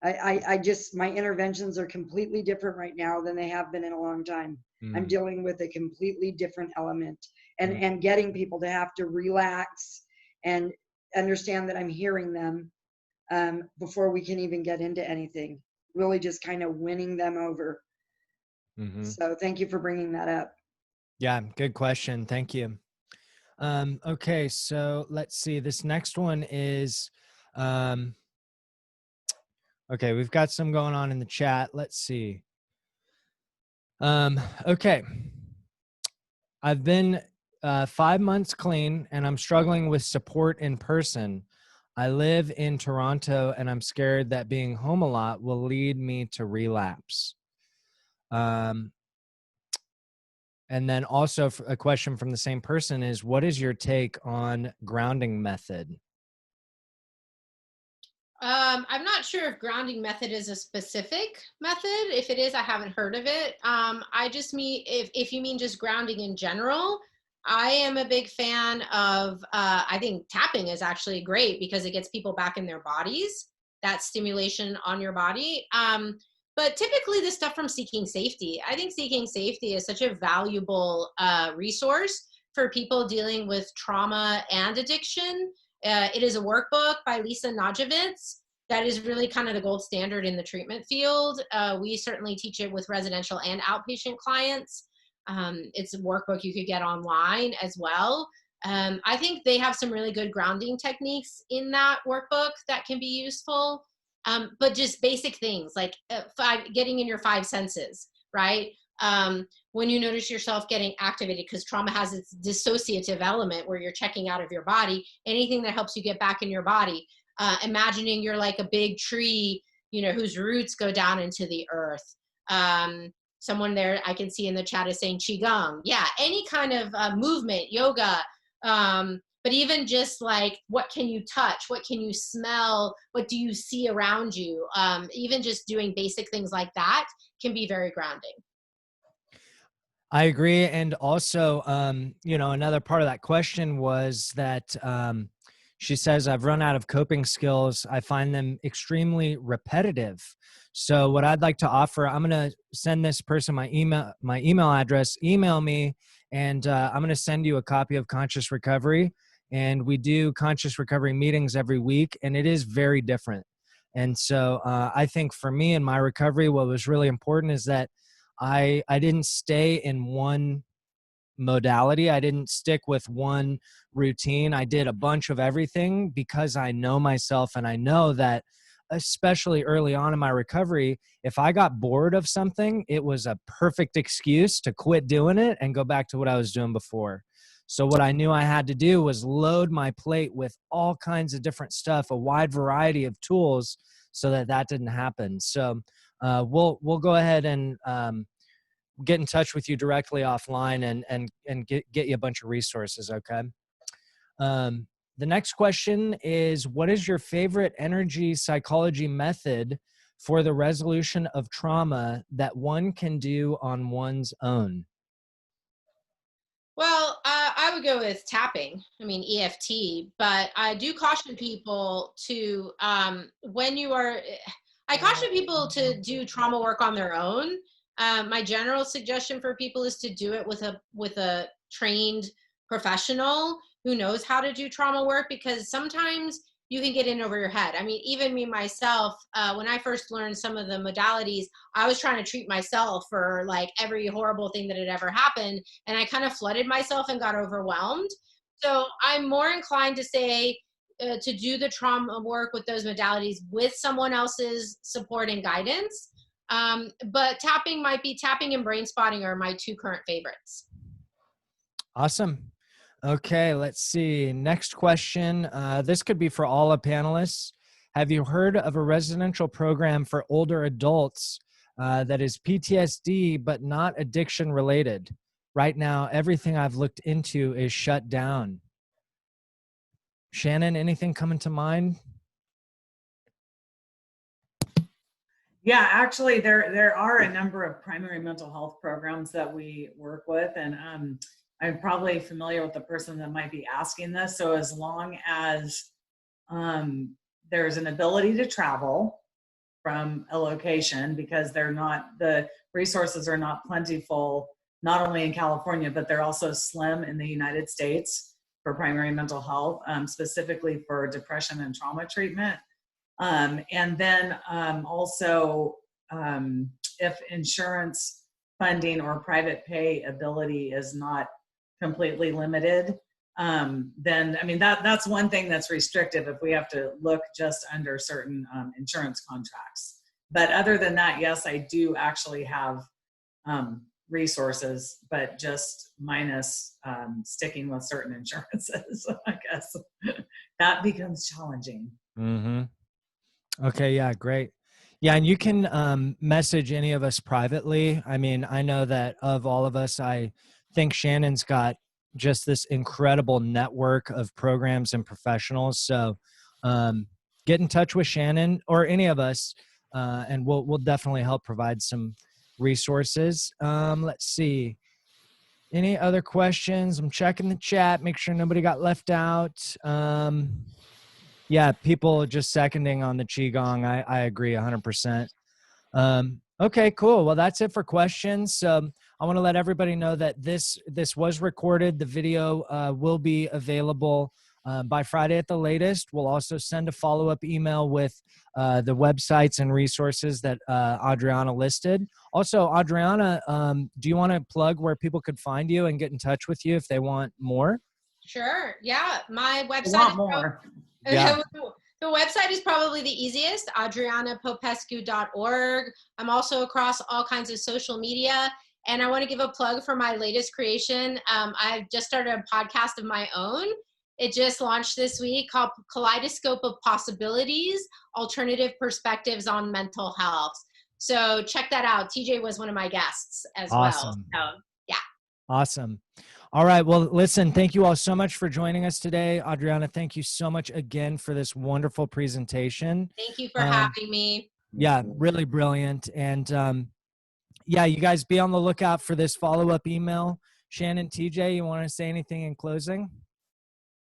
I just, my interventions are completely different right now than they have been in a long time. I'm dealing with a completely different element, and getting people to have to relax and understand that I'm hearing them before we can even get into anything, really just kind of winning them over. So thank you for bringing that up. Yeah, good question. Thank you. Okay, so let's see. This next one is, okay, we've got some going on in the chat. Let's see. Okay. I've been 5 months clean and I'm struggling with support in person. I live in Toronto and I'm scared that being home a lot will lead me to relapse. And then also a question from the same person is, what is your take on grounding method? I'm not sure if grounding method is a specific method. If it is, I haven't heard of it. I just mean, if you mean just grounding in general, I am a big fan of, I think tapping is actually great because it gets people back in their bodies, that stimulation on your body. But typically the stuff from Seeking Safety, I think Seeking Safety is such a valuable resource for people dealing with trauma and addiction. It is a workbook by Lisa Najovitz that is really kind of the gold standard in the treatment field. We certainly teach it with residential and outpatient clients. It's a workbook you could get online as well. I think they have some really good grounding techniques in that workbook that can be useful. But just basic things like getting in your 5 senses, right? When you notice yourself getting activated, because trauma has its dissociative element where you're checking out of your body, anything that helps you get back in your body, imagining you're like a big tree, you know, whose roots go down into the earth. Someone there I can see in the chat is saying Qigong. Yeah, any kind of movement, yoga, but even just like, what can you touch? What can you smell? What do you see around you? Even just doing basic things like that can be very grounding. I agree. And also, you know, another part of that question was that she says, I've run out of coping skills. I find them extremely repetitive. So what I'd like to offer, I'm going to send this person my email address, email me, and I'm going to send you a copy of Conscious Recovery. And we do conscious recovery meetings every week, and it is very different. And so I think for me in my recovery, what was really important is that I didn't stay in one modality. I didn't stick with one routine. I did a bunch of everything because I know myself, and I know that especially early on in my recovery, if I got bored of something, it was a perfect excuse to quit doing it and go back to what I was doing before. So what I knew I had to do was load my plate with all kinds of different stuff, a wide variety of tools, so that didn't happen. So we'll go ahead and get in touch with you directly offline and get you a bunch of resources. Okay. The next question is, what is your favorite energy psychology method for the resolution of trauma that one can do on one's own? Well, I would go with tapping. I mean, EFT, but I do caution people to, I caution people to do trauma work on their own. My general suggestion for people is to do it with a trained professional who knows how to do trauma work, because sometimes you can get in over your head. I mean, even me myself, when I first learned some of the modalities, I was trying to treat myself for like every horrible thing that had ever happened. And I kind of flooded myself and got overwhelmed. So I'm more inclined to say to do the trauma work with those modalities with someone else's support and guidance. But tapping and brain spotting are my 2 current favorites. Awesome. Okay, let's see. Next question. This could be for all the panelists. Have you heard of a residential program for older adults that is PTSD but not addiction related? Right now, everything I've looked into is shut down. Shannon, anything coming to mind? Yeah, actually, there are a number of primary mental health programs that we work with, and I'm probably familiar with the person that might be asking this. So as long as there's an ability to travel from a location, because the resources are not plentiful, not only in California, but they're also slim in the United States for primary mental health, specifically for depression and trauma treatment. And then also, if insurance funding or private pay ability is not completely limited, then, I mean, that's one thing that's restrictive if we have to look just under certain insurance contracts. But other than that, yes, I do actually have resources, but just minus sticking with certain insurances. I guess that becomes challenging. Mm-hmm. Okay, yeah, great. Yeah, and you can message any of us privately. I mean, I know that of all of us, I think Shannon's got just this incredible network of programs and professionals. So get in touch with Shannon or any of us, and we'll definitely help provide some resources. Let's see. Any other questions? I'm checking the chat, make sure nobody got left out. Yeah, people just seconding on the Qigong. I agree 100%. Okay, cool. Well, that's it for questions. I want to let everybody know that this was recorded. The video will be available by Friday at the latest. We'll also send a follow-up email with the websites and resources that Adriana listed. Also, Adriana, do you want to plug where people could find you and get in touch with you if they want more? Sure. Yeah. My I website want is more. Yeah. the website is probably the easiest, adrianapopescu.org. I'm also across all kinds of social media. And I want to give a plug for my latest creation. I've just started a podcast of my own. It just launched this week, called Kaleidoscope of Possibilities, Alternative Perspectives on Mental Health. So check that out. TJ was one of my guests as Awesome. well. So yeah. Awesome. All right. Well, listen, thank you all so much for joining us today. Adriana, thank you so much again for this wonderful presentation. Thank you for having me. Yeah, really brilliant. And yeah, you guys be on the lookout for this follow-up email. Shannon, TJ, you want to say anything in closing?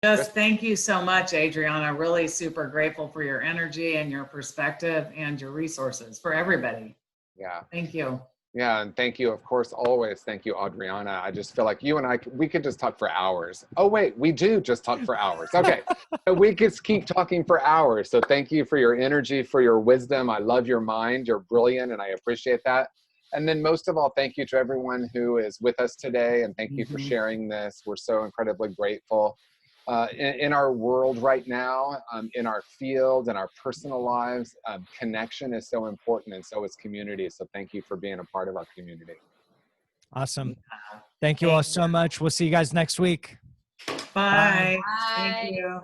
Just thank you so much, Adriana. Really super grateful for your energy and your perspective and your resources for everybody. Yeah. Thank you. Yeah, and thank you, of course, always. Thank you, Adriana. I just feel like you and I, we could just talk for hours. Oh, wait, we do just talk for hours. Okay, so we could keep talking for hours. So thank you for your energy, for your wisdom. I love your mind. You're brilliant, and I appreciate that. And then most of all, thank you to everyone who is with us today, and thank you for sharing this. We're so incredibly grateful. In our world right now, in our field, in our personal lives, connection is so important, and so is community. So thank you for being a part of our community. Awesome. Thank you all so much. We'll see you guys next week. Bye. Bye. Thank you.